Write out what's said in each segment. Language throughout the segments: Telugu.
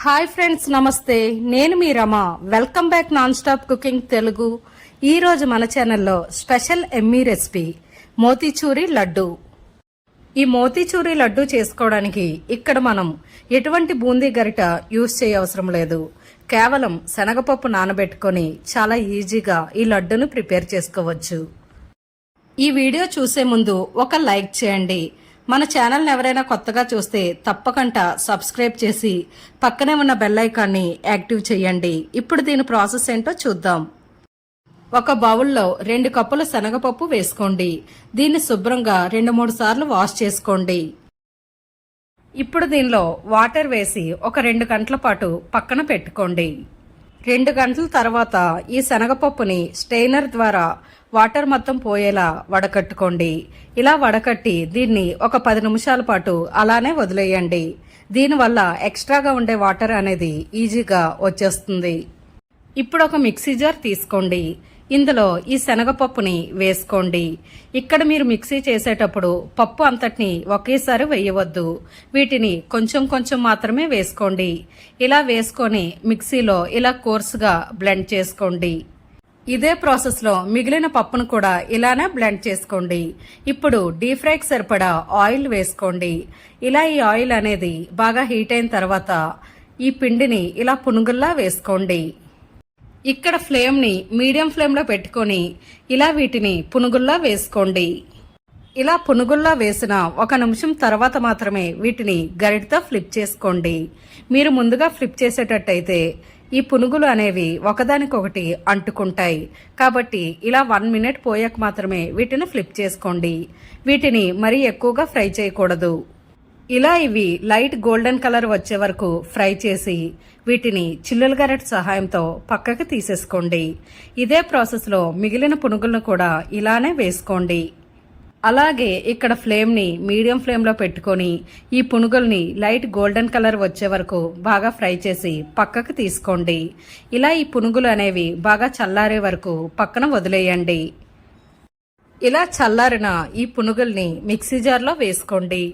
హాయ్ ఫ్రెండ్స్, నమస్తే. నేను మీ Rama. Welcome back non stop cooking Telugu. ఈ రోజు మన ఛానల్లో స్పెషల్ ఎమ్మీ రెసిపీ మోతీచూరి లడ్డు. ఈ మోతీచూరి లడ్డు చేసుకోవడానికి ఇక్కడ మనం ఎటువంటి బూందీ గరిట యూజ్ చేయవసరం లేదు. కేవలం శనగపప్పు నానబెట్టుకొని చాలా ఈజీగా ఈ లడ్డును ప్రిపేర్ చేసుకోవచ్చు. ఈ వీడియో చూసే ముందు ఒక లైక్ చేయండి. మన ఛానల్ని ఎవరైనా కొత్తగా చూస్తే తప్పకుండా సబ్స్క్రైబ్ చేసి పక్కనే ఉన్న బెల్ ఐకాన్ని యాక్టివ్ చేయండి. ఇప్పుడు దీని ప్రాసెస్ ఏంటో చూద్దాం. ఒక బౌల్లో 2 కప్పుల శనగపప్పు వేసుకోండి. దీన్ని శుభ్రంగా 2-3 సార్లు వాష్ చేసుకోండి. ఇప్పుడు దీనిలో వాటర్ వేసి ఒక 2 గంటల పాటు పక్కన పెట్టుకోండి. 2 గంటల తర్వాత ఈ శనగపప్పుని స్ట్రెయినర్ ద్వారా వాటర్ మొత్తం పోయేలా వడకట్టుకోండి. ఇలా వడకట్టి దీన్ని ఒక 10 నిమిషాల పాటు అలానే వదిలేయండి. దీనివల్ల ఎక్స్ట్రాగా ఉండే వాటర్ అనేది ఈజీగా వచ్చేస్తుంది. ఇప్పుడు ఒక మిక్సీ జార్ తీసుకోండి. ఇందులో ఈ శనగపప్పుని వేసుకోండి. ఇక్కడ మీరు మిక్సీ చేసేటప్పుడు పప్పు అంతటిని ఒకేసారి వేయవద్దు. వీటిని కొంచెం కొంచెం మాత్రమే వేసుకోండి. ఇలా వేసుకొని మిక్సీలో ఇలా కోర్సుగా బ్లెండ్ చేసుకోండి. ఇదే ప్రాసెస్లో మిగిలిన పప్పును కూడా ఇలానే బ్లెండ్ చేసుకోండి. ఇప్పుడు డీప్ ఫ్రైకి సరిపడా ఆయిల్ వేసుకోండి. ఇలా ఈ ఆయిల్ అనేది బాగా హీట్ అయిన తర్వాత ఈ పిండిని ఇలా పునుగుల్లా వేసుకోండి. ఇక్కడ ఫ్లేమ్ని మీడియం ఫ్లేమ్లో పెట్టుకొని ఇలా వీటిని పునుగుల్లా వేసుకోండి. ఇలా పునుగుల్లా వేసిన 1 నిమిషం తర్వాత మాత్రమే వీటిని గరిటతో ఫ్లిప్ చేసుకోండి. మీరు ముందుగా ఫ్లిప్ చేసేటట్టయితే ఈ పునుగులు అనేవి ఒకదానికొకటి అంటుకుంటాయి. కాబట్టి ఇలా 1 మినిట్ పోయాక మాత్రమే వీటిని ఫ్లిప్ చేసుకోండి. వీటిని మరీ ఎక్కువగా ఫ్రై చేయకూడదు. ఇలా ఇవి లైట్ గోల్డెన్ కలర్ వచ్చే వరకు ఫ్రై చేసి వీటిని చిల్లుల గరిటె సహాయంతో పక్కకి తీసేసుకోండి. ఇదే ప్రాసెస్లో మిగిలిన పునుగులను కూడా ఇలానే వేసుకోండి. అలాగే ఇక్కడ ఫ్లేమ్ని మీడియం ఫ్లేమ్లో పెట్టుకొని ఈ పునుగుల్ని లైట్ గోల్డెన్ కలర్ వచ్చే వరకు బాగా ఫ్రై చేసి పక్కకు తీసుకోండి. ఇలా ఈ పునుగులు అనేవి బాగా చల్లారే వరకు పక్కన వదిలేయండి. ఇలా చల్లారిన ఈ పునుగుల్ని మిక్సీ జార్లో వేసుకోండి.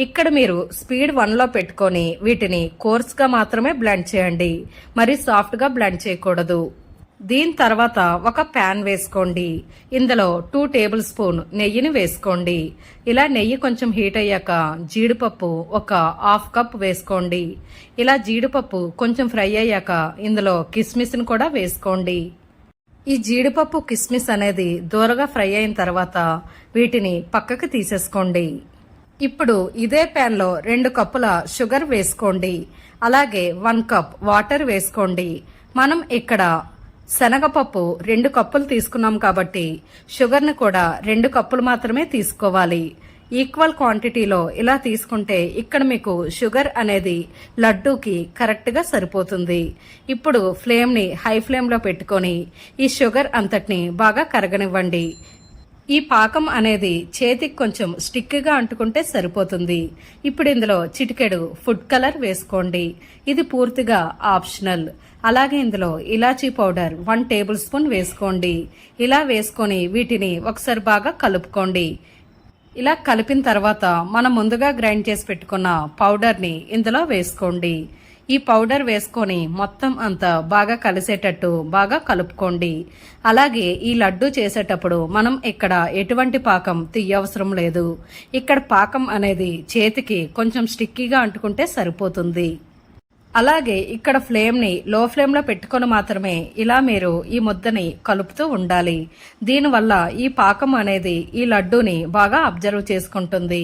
ఇక్కడ మీరు స్పీడ్ 1లో పెట్టుకొని వీటిని కోర్స్గా మాత్రమే బ్లెండ్ చేయండి. మరి సాఫ్ట్గా బ్లెండ్ చేయకూడదు. దీని తర్వాత ఒక ప్యాన్ వేసుకోండి. ఇందులో 2 టేబుల్ స్పూన్ నెయ్యిని వేసుకోండి. ఇలా నెయ్యి కొంచెం హీట్ అయ్యాక జీడిపప్పు ఒక 1/2 కప్ వేసుకోండి. ఇలా జీడిపప్పు కొంచెం ఫ్రై అయ్యాక ఇందులో కిస్మిస్ని కూడా వేసుకోండి. ఈ జీడిపప్పు కిస్మిస్ అనేది దూరగా ఫ్రై అయిన తర్వాత వీటిని పక్కకు తీసేసుకోండి. ఇప్పుడు ఇదే ప్యాన్లో 2 కప్పుల షుగర్ వేసుకోండి. అలాగే 1 కప్ వాటర్ వేసుకోండి. మనం ఇక్కడ శనగపప్పు 2 కప్పులు తీసుకున్నాం కాబట్టి షుగర్ని కూడా 2 కప్పులు మాత్రమే తీసుకోవాలి. ఈక్వల్ క్వాంటిటీలో ఇలా తీసుకుంటే ఇక్కడ మీకు షుగర్ అనేది లడ్డూకి కరెక్ట్గా సరిపోతుంది. ఇప్పుడు ఫ్లేమ్ని హై ఫ్లేమ్లో పెట్టుకొని ఈ షుగర్ అంతటిని బాగా కరగనివ్వండి. ఈ పాకం అనేది చేతికి కొంచెం స్టిక్గా అంటుకుంటే సరిపోతుంది. ఇప్పుడు ఇందులో చిటికెడు ఫుడ్ కలర్ వేసుకోండి. ఇది పూర్తిగా ఆప్షనల్. అలాగే ఇందులో ఇలాచీ పౌడర్ 1 టేబుల్ స్పూన్ వేసుకోండి. ఇలా వేసుకొని వీటిని ఒకసారి బాగా కలుపుకోండి. ఇలా కలిపిన తర్వాత మనం ముందుగా గ్రైండ్ చేసి పెట్టుకున్న పౌడర్ని ఇందులో వేసుకోండి. ఈ పౌడర్ వేసుకొని మొత్తం అంతా బాగా కలిసేటట్టు బాగా కలుపుకోండి. అలాగే ఈ లడ్డు చేసేటప్పుడు మనం ఇక్కడ ఎటువంటి పాకం తీయవసరం లేదు. ఇక్కడ పాకం అనేది చేతికి కొంచెం స్టిక్కీగా అంటుకుంటే సరిపోతుంది. అలాగే ఇక్కడ ఫ్లేమ్ని లో ఫ్లేమ్లో పెట్టుకొని మాత్రమే ఇలా మీరు ఈ ముద్దని కలుపుతూ ఉండాలి. దీనివల్ల ఈ పాకం అనేది ఈ లడ్డూని బాగా అబ్జర్వ్ చేసుకుంటుంది.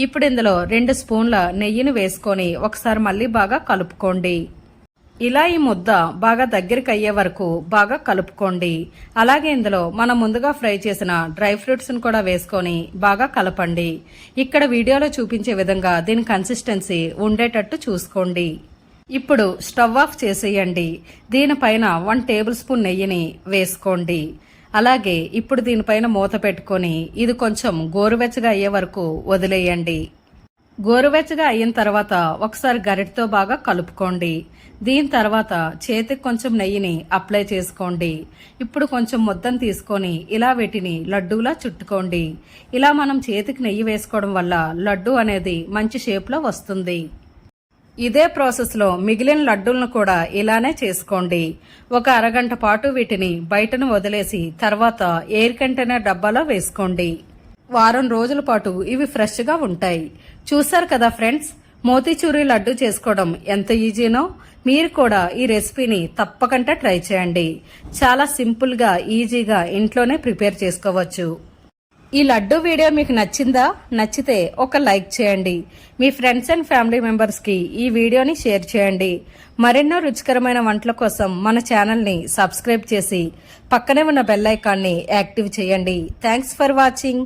ఇప్పుడు ఇందులో 2 స్పూన్ల నెయ్యిని వేసుకొని ఒకసారి మళ్ళీ బాగా కలుపుకోండి. ఇలా ఈ ముద్ద బాగా దగ్గరికి అయ్యే వరకు బాగా కలుపుకోండి. అలాగే ఇందులో మనం ముందుగా ఫ్రై చేసిన డ్రై ఫ్రూట్స్ని కూడా వేసుకొని బాగా కలపండి. ఇక్కడ వీడియోలో చూపించే విధంగా దీని కన్సిస్టెన్సీ ఉండేటట్టు చూసుకోండి. ఇప్పుడు స్టవ్ ఆఫ్ చేసేయండి. దీనిపైన 1 టేబుల్ స్పూన్ నెయ్యిని వేసుకోండి. అలాగే ఇప్పుడు దీనిపైన మూత పెట్టుకొని ఇది కొంచెం గోరువెచ్చగా అయ్యే వరకు వదిలేయండి. గోరువెచ్చగా అయిన తర్వాత ఒకసారి గరిటతో బాగా కలుపుకోండి. దీని తర్వాత చేతికి కొంచెం నెయ్యిని అప్లై చేసుకోండి. ఇప్పుడు కొంచెం ముద్దను తీసుకొని ఇలా వీటిని లడ్డూలా చుట్టుకోండి. ఇలా మనం చేతికి నెయ్యి వేసుకోవడం వల్ల లడ్డు అనేది మంచి షేప్లో వస్తుంది. ఇదే ప్రాసెస్లో మిగిలిన లడ్డూలను కూడా ఇలానే చేసుకోండి. ఒక అరగంట పాటు వీటిని బయటను వదిలేసి తర్వాత ఎయిర్ కంటైనర్ డబ్బాలో వేసుకోండి. వారం రోజుల పాటు ఇవి ఫ్రెష్గా ఉంటాయి. చూసారు కదా ఫ్రెండ్స్, మోతీచూరి లడ్డు చేసుకోవడం ఎంత ఈజీనో. మీరు కూడా ఈ రెసిపీని తప్పకుండా ట్రై చేయండి. చాలా సింపుల్గా ఈజీగా ఇంట్లోనే ప్రిపేర్ చేసుకోవచ్చు. ఈ లడ్డు వీడియో మీకు నచ్చిందా? నచ్చితే ఒక లైక్ చేయండి. మీ ఫ్రెండ్స్ అండ్ ఫ్యామిలీ మెంబర్స్కి ఈ వీడియోని షేర్ చేయండి. మరెన్నో రుచికరమైన వంటల కోసం మన ఛానల్ని సబ్స్క్రైబ్ చేసి పక్కనే ఉన్న బెల్ ఐకాన్ని యాక్టివ్ చేయండి. Thanks for watching.